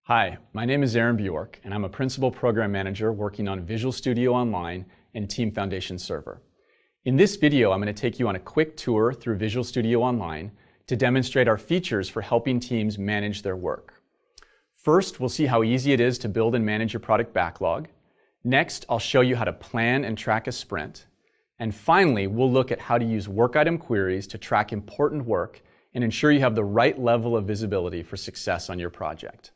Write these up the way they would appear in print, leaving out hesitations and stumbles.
Hi, my name is Aaron Bjork, and I'm a Principal Program Manager working on Visual Studio Online and Team Foundation Server. In this video, I'm going to take you on a quick tour through Visual Studio Online to demonstrate our features for helping teams manage their work. First, we'll see how easy it is to build and manage your product backlog. Next, I'll show you how to plan and track a sprint. And finally, we'll look at how to use work item queries to track important work and ensure you have the right level of visibility for success on your project.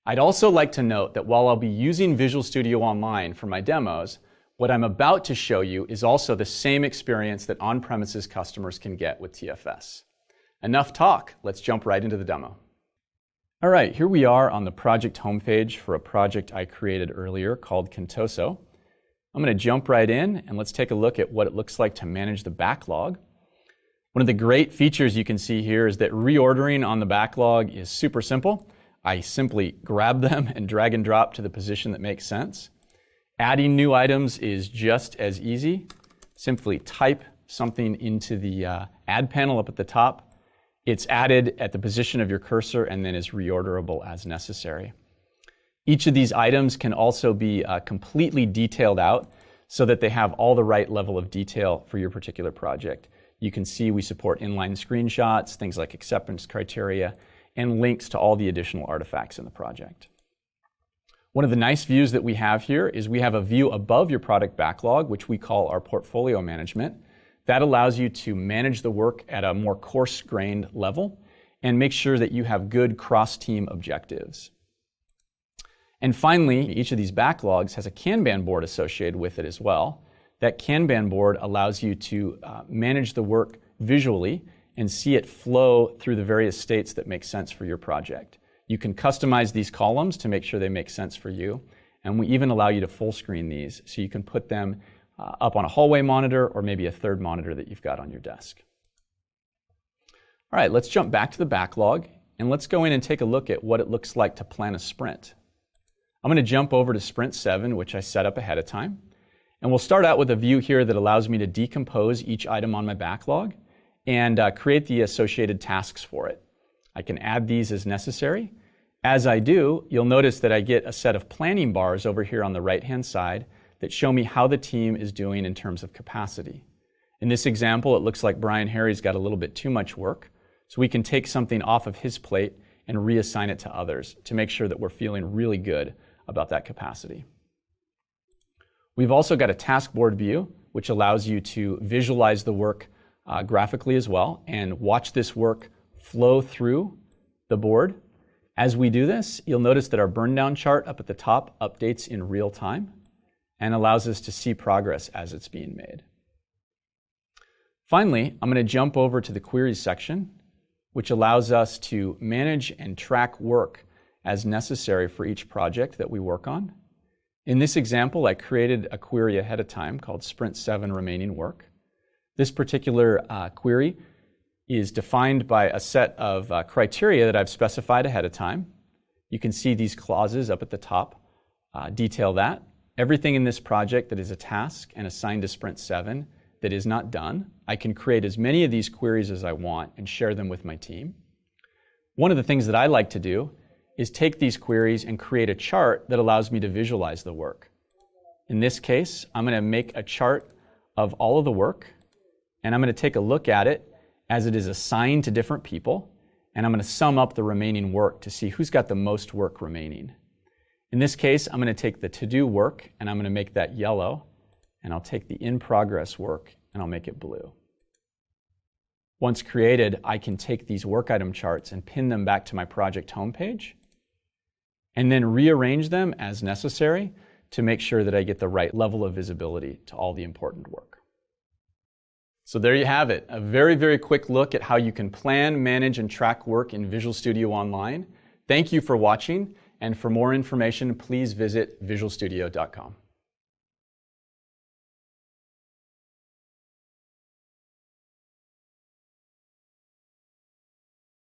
I'd also like to note that while I'll be using Visual Studio Online for my demos, what I'm about to show you is also the same experience that on-premises customers can get with TFS. Enough talk, let's jump right into the demo. All right, here we are on the project homepage for a project I created earlier called Contoso. I'm going to jump right in and let's take a look at what it looks like to manage the backlog. One of the great features you can see here is that reordering on the backlog is super simple. I simply grab them and drag and drop to the position that makes sense. Adding new items is just as easy. Simply type something into the add panel up at the top. It's added at the position of your cursor and then is reorderable as necessary. Each of these items can also be completely detailed out so that they have all the right level of detail for your particular project. You can see we support inline screenshots, things like acceptance criteria, and links to all the additional artifacts in the project. One of the nice views that we have here is we have a view above your product backlog, which we call our portfolio management. That allows you to manage the work at a more coarse-grained level and make sure that you have good cross-team objectives. And finally, each of these backlogs has a Kanban board associated with it as well. That Kanban board allows you to manage the work visually and see it flow through the various states that make sense for your project. You can customize these columns to make sure they make sense for you, and we even allow you to full screen these so you can put them up on a hallway monitor or maybe a third monitor that you've got on your desk. All right, let's jump back to the backlog and let's go in and take a look at what it looks like to plan a sprint. I'm going to jump over to Sprint 7, which I set up ahead of time, and we'll start out with a view here that allows me to decompose each item on my backlog and create the associated tasks for it. I can add these as necessary. As I do, you'll notice that I get a set of planning bars over here on the right-hand side that show me how the team is doing in terms of capacity. In this example, it looks like Brian Harry's got a little bit too much work, so we can take something off of his plate and reassign it to others to make sure that we're feeling really good about that capacity. We've also got a task board view, which allows you to visualize the work graphically as well and watch this work flow through the board. As we do this, you'll notice that our burn down chart up at the top updates in real time and allows us to see progress as it's being made. Finally, I'm going to jump over to the queries section, which allows us to manage and track work as necessary for each project that we work on. In this example, I created a query ahead of time called Sprint 7 Remaining Work. This particular query is defined by a set of criteria that I've specified ahead of time. You can see these clauses up at the top detail that. Everything in this project that is a task and assigned to Sprint 7 that is not done, I can create as many of these queries as I want and share them with my team. One of the things that I like to do is take these queries and create a chart that allows me to visualize the work. In this case, I'm going to make a chart of all of the work, and I'm going to take a look at it as it is assigned to different people, and I'm going to sum up the remaining work to see who's got the most work remaining. In this case, I'm going to take the to-do work, and I'm going to make that yellow, and I'll take the in-progress work, and I'll make it blue. Once created, I can take these work item charts and pin them back to my project homepage, and then rearrange them as necessary to make sure that I get the right level of visibility to all the important work. So there you have it, a very, very quick look at how you can plan, manage, and track work in Visual Studio Online. Thank you for watching, and for more information, please visit visualstudio.com.